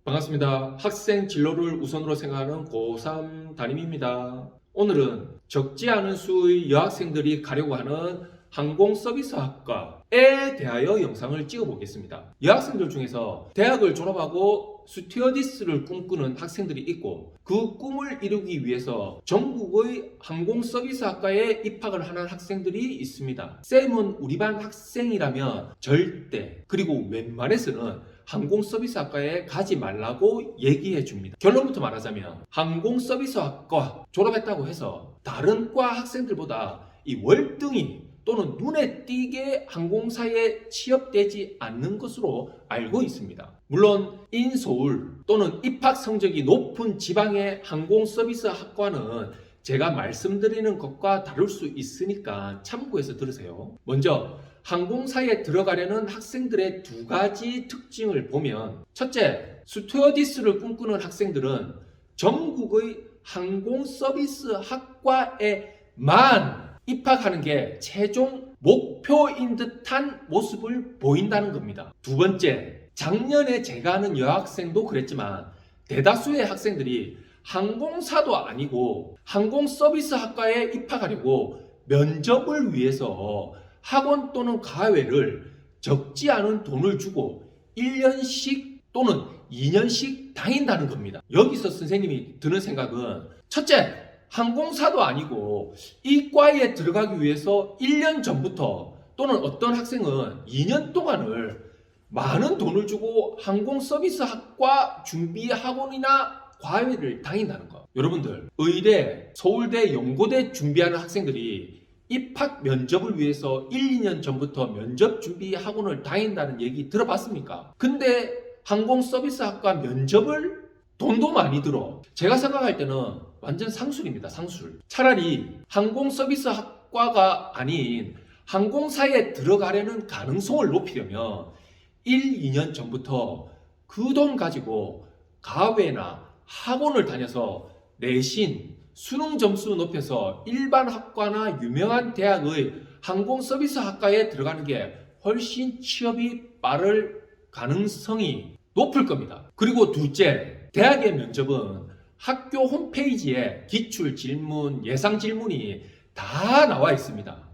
반갑습니다. 학생 진로를 우선으로 생각하는 고3 담임입니다. 오늘은 적지 않은 수의 여학생들이 가려고 하는 항공서비스학과에 대하여 영상을 찍어 보겠습니다. 여학생들 중에서 대학을 졸업하고 스튜어디스를 꿈꾸는 학생들이 있고, 그 꿈을 이루기 위해서 전국의 항공서비스학과에 입학을 하는 학생들이 있습니다. 쌤은 우리 반 학생이라면 절대, 그리고 웬만해서는 항공서비스학과에 가지 말라고 얘기해 줍니다. 결론부터 말하자면 항공서비스학과 졸업했다고 해서 다른 과 학생들보다 이 월등히 또는 눈에 띄게 항공사에 취업되지 않는 것으로 알고 있습니다. 물론 인서울 또는 입학 성적이 높은 지방의 항공서비스 학과는 제가 말씀드리는 것과 다를 수 있으니까 참고해서 들으세요. 먼저 항공사에 들어가려는 학생들의 두 가지 특징을 보면, 첫째, 스튜어디스를 꿈꾸는 학생들은 전국의 항공서비스 학과에만 입학하는 게 최종 목표인 듯한 모습을 보인다는 겁니다. 두 번째, 작년에 제가 아는 여학생도 그랬지만 대다수의 학생들이 항공사도 아니고 항공서비스 학과에 입학하려고 면접을 위해서 학원 또는 과외를 적지 않은 돈을 주고 1년씩 또는 2년씩 다닌다는 겁니다. 여기서 선생님이 드는 생각은, 첫째, 항공사도 아니고 이 과에 들어가기 위해서 1년 전부터 또는 어떤 학생은 2년 동안을 많은 돈을 주고 항공서비스 학과 준비 학원이나 과외를 다닌다는 거. 여러분들, 의대, 서울대, 연고대 준비하는 학생들이 입학 면접을 위해서 1, 2년 전부터 면접 준비 학원을 다닌다는 얘기 들어봤습니까? 근데 항공서비스학과 면접을 돈도 많이 들어. 제가 생각할 때는 완전 상술입니다. 상술. 차라리 항공서비스학과가 아닌 항공사에 들어가려는 가능성을 높이려면 1, 2년 전부터 그 돈 가지고 과외나 학원을 다녀서 내신, 수능 점수 높여서 일반 학과나 유명한 대학의 항공서비스 학과에 들어가는 게 훨씬 취업이 빠를 가능성이 높을 겁니다. 그리고 둘째, 대학의 면접은 학교 홈페이지에 기출 질문, 예상 질문이 다 나와 있습니다.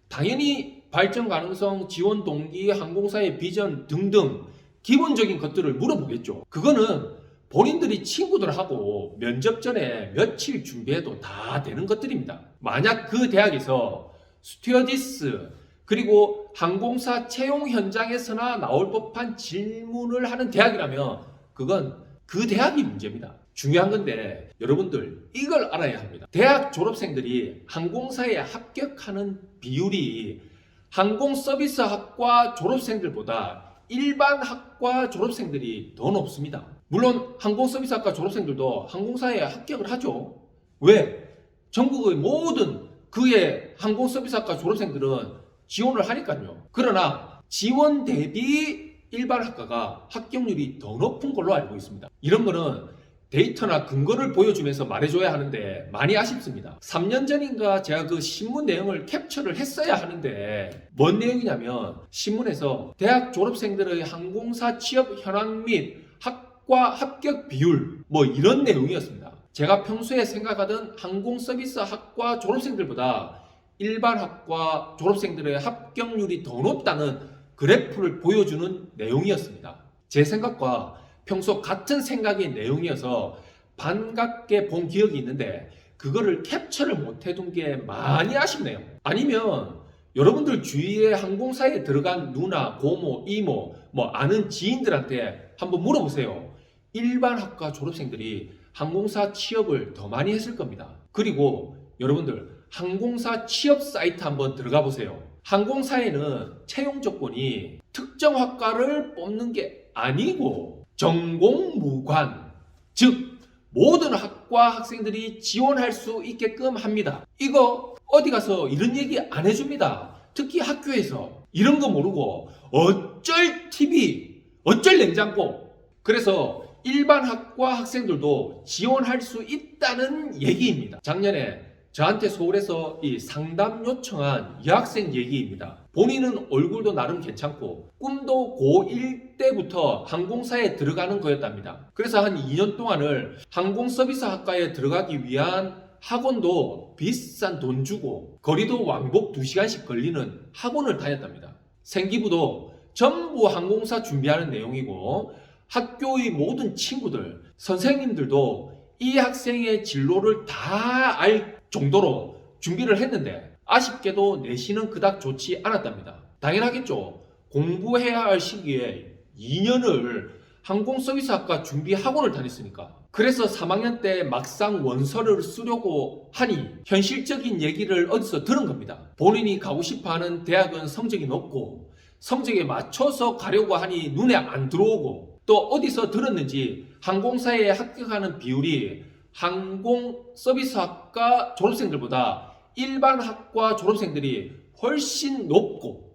당연히 발전 가능성, 지원 동기, 항공사의 비전 등등 기본적인 것들을 물어보겠죠. 그거는 본인들이 친구들하고 면접 전에 며칠 준비해도 다 되는 것들입니다. 만약 그 대학에서 스튜어디스 그리고 항공사 채용 현장에서나 나올 법한 질문을 하는 대학이라면 그건 그 대학이 문제입니다. 중요한 건데 여러분들 이걸 알아야 합니다. 대학 졸업생들이 항공사에 합격하는 비율이 항공서비스학과 졸업생들보다 일반 학과 졸업생들이 더 높습니다. 물론 항공서비스학과 졸업생들도 항공사에 합격을 하죠. 왜? 전국의 모든 그의 항공서비스학과 졸업생들은 지원을 하니까요. 그러나 지원 대비 일반 학과가 합격률이 더 높은 걸로 알고 있습니다. 이런 거는 데이터나 근거를 보여주면서 말해줘야 하는데 많이 아쉽습니다. 3년 전인가 제가 그 신문 내용을 캡처를 했어야 하는데 뭔 내용이냐면, 신문에서 대학 졸업생들의 항공사 취업 현황 및 학과 합격 비율 뭐 이런 내용이었습니다. 제가 평소에 생각하던 항공서비스 학과 졸업생들보다 일반 학과 졸업생들의 합격률이 더 높다는 그래프를 보여주는 내용이었습니다. 제 생각과 평소 같은 생각의 내용이어서 반갑게 본 기억이 있는데 그거를 캡처를 못 해둔 게 많이 아쉽네요. 아니면 여러분들 주위에 항공사에 들어간 누나, 고모, 이모, 뭐 아는 지인들한테 한번 물어보세요. 일반 학과 졸업생들이 항공사 취업을 더 많이 했을 겁니다. 그리고 여러분들 항공사 취업 사이트 한번 들어가 보세요. 항공사에는 채용 조건이 특정 학과를 뽑는 게 아니고 전공 무관, 즉 모든 학과 학생들이 지원할 수 있게끔 합니다. 이거 어디 가서 이런 얘기 안 해줍니다. 특히 학교에서 이런 거 모르고 어쩔 TV, 어쩔 냉장고. 그래서 일반 학과 학생들도 지원할 수 있다는 얘기입니다. 작년에 저한테 서울에서 이 상담 요청한 여학생 얘기입니다. 본인은 얼굴도 나름 괜찮고 꿈도 고1 때부터 항공사에 들어가는 거였답니다. 그래서 한 2년 동안을 항공서비스학과에 들어가기 위한 학원도 비싼 돈 주고 거리도 왕복 2시간씩 걸리는 학원을 다녔답니다. 생기부도 전부 항공사 준비하는 내용이고 학교의 모든 친구들, 선생님들도 이 학생의 진로를 다 알 정도로 준비를 했는데 아쉽게도 내신은 그닥 좋지 않았답니다. 당연하겠죠. 공부해야 할 시기에 2년을 항공서비스학과 준비 학원을 다녔으니까. 그래서 3학년 때 막상 원서를 쓰려고 하니 현실적인 얘기를 어디서 들은 겁니다. 본인이 가고 싶어하는 대학은 성적이 높고 성적에 맞춰서 가려고 하니 눈에 안 들어오고 또 어디서 들었는지 항공사에 합격하는 비율이 항공서비스학과 졸업생들보다 일반 학과 졸업생들이 훨씬 높고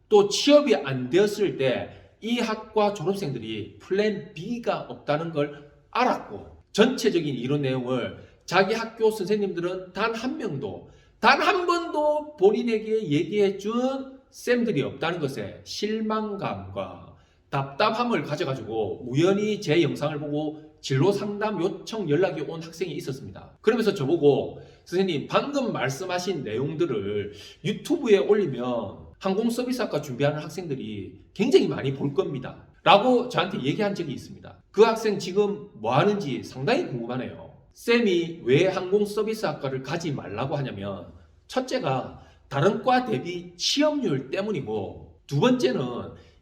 또 취업이 안 되었을 때 이 학과 졸업생들이 플랜 B가 없다는 걸 알았고 전체적인 이론 내용을 자기 학교 선생님들은 단 한 명도 단 한 번도 본인에게 얘기해 준 쌤들이 없다는 것에 실망감과 답답함을 가져가지고 우연히 제 영상을 보고 진로 상담 요청 연락이 온 학생이 있었습니다. 그러면서 저보고 선생님 방금 말씀하신 내용들을 유튜브에 올리면 항공서비스학과 준비하는 학생들이 굉장히 많이 볼 겁니다. 라고 저한테 얘기한 적이 있습니다. 그 학생 지금 뭐 하는지 상당히 궁금하네요. 쌤이 왜 항공서비스학과를 가지 말라고 하냐면 첫째가 다른 과 대비 취업률 때문이고 두 번째는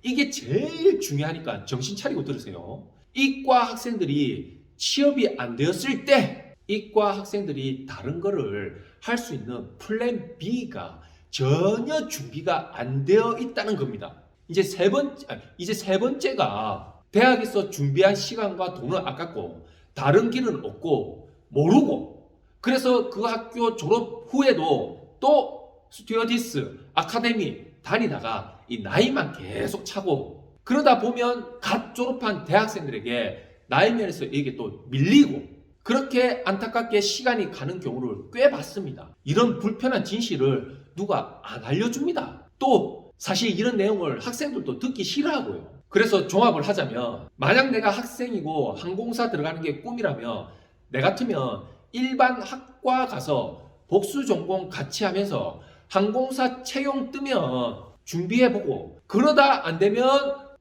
이게 제일 중요하니까 정신 차리고 들으세요. 이과 학생들이 취업이 안 되었을 때 이과 학생들이 다른 거를 할 수 있는 플랜 B가 전혀 준비가 안 되어 있다는 겁니다. 이제 세 번째가 대학에서 준비한 시간과 돈은 아깝고 다른 길은 없고 모르고 그래서 그 학교 졸업 후에도 또 스튜어디스, 아카데미 다니다가 이 나이만 계속 차고 그러다 보면 갓 졸업한 대학생들에게 나이 면에서 이게 또 밀리고 그렇게 안타깝게 시간이 가는 경우를 꽤 봤습니다. 이런 불편한 진실을 누가 안 알려줍니다. 또 사실 이런 내용을 학생들도 듣기 싫어하고요. 그래서 종합을 하자면 만약 내가 학생이고 항공사 들어가는 게 꿈이라면 내 같으면 일반 학과 가서 복수 전공 같이 하면서 항공사 채용 뜨면 준비해보고 그러다 안 되면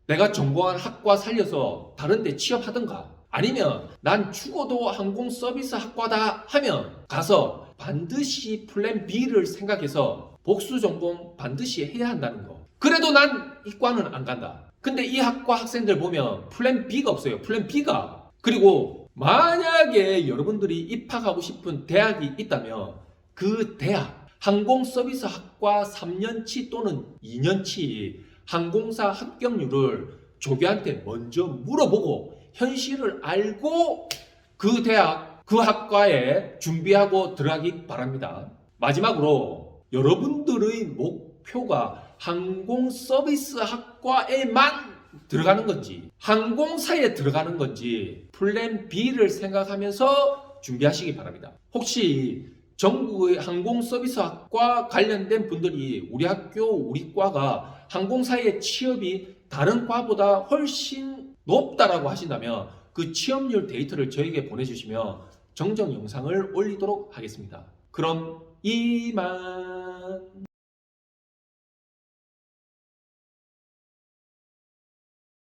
내가 전공한 학과 살려서 다른 데 취업하든가 아니면 난 죽어도 항공서비스 학과다 하면 가서 반드시 플랜 B를 생각해서 복수 전공 반드시 해야 한다는 거. 그래도 난 이과는 안 간다. 근데 이 학과 학생들 보면 플랜 B가 없어요. 플랜 B가. 그리고 만약에 여러분들이 입학하고 싶은 대학이 있다면 그 대학 항공서비스학과 3년치 또는 2년치 항공사 합격률을 조교한테 먼저 물어보고 현실을 알고 그 대학, 그 학과에 준비하고 들어가기 바랍니다. 마지막으로 여러분들의 목표가 항공서비스학과에만 들어가는 건지 항공사에 들어가는 건지 플랜 B를 생각하면서 준비하시기 바랍니다. 혹시 전국의 항공서비스학과 관련된 분들이 우리 학교, 우리 과가 항공사의 취업이 다른 과보다 훨씬 높다라고 하신다면 그 취업률 데이터를 저에게 보내주시면 정정 영상을 올리도록 하겠습니다. 그럼 이만.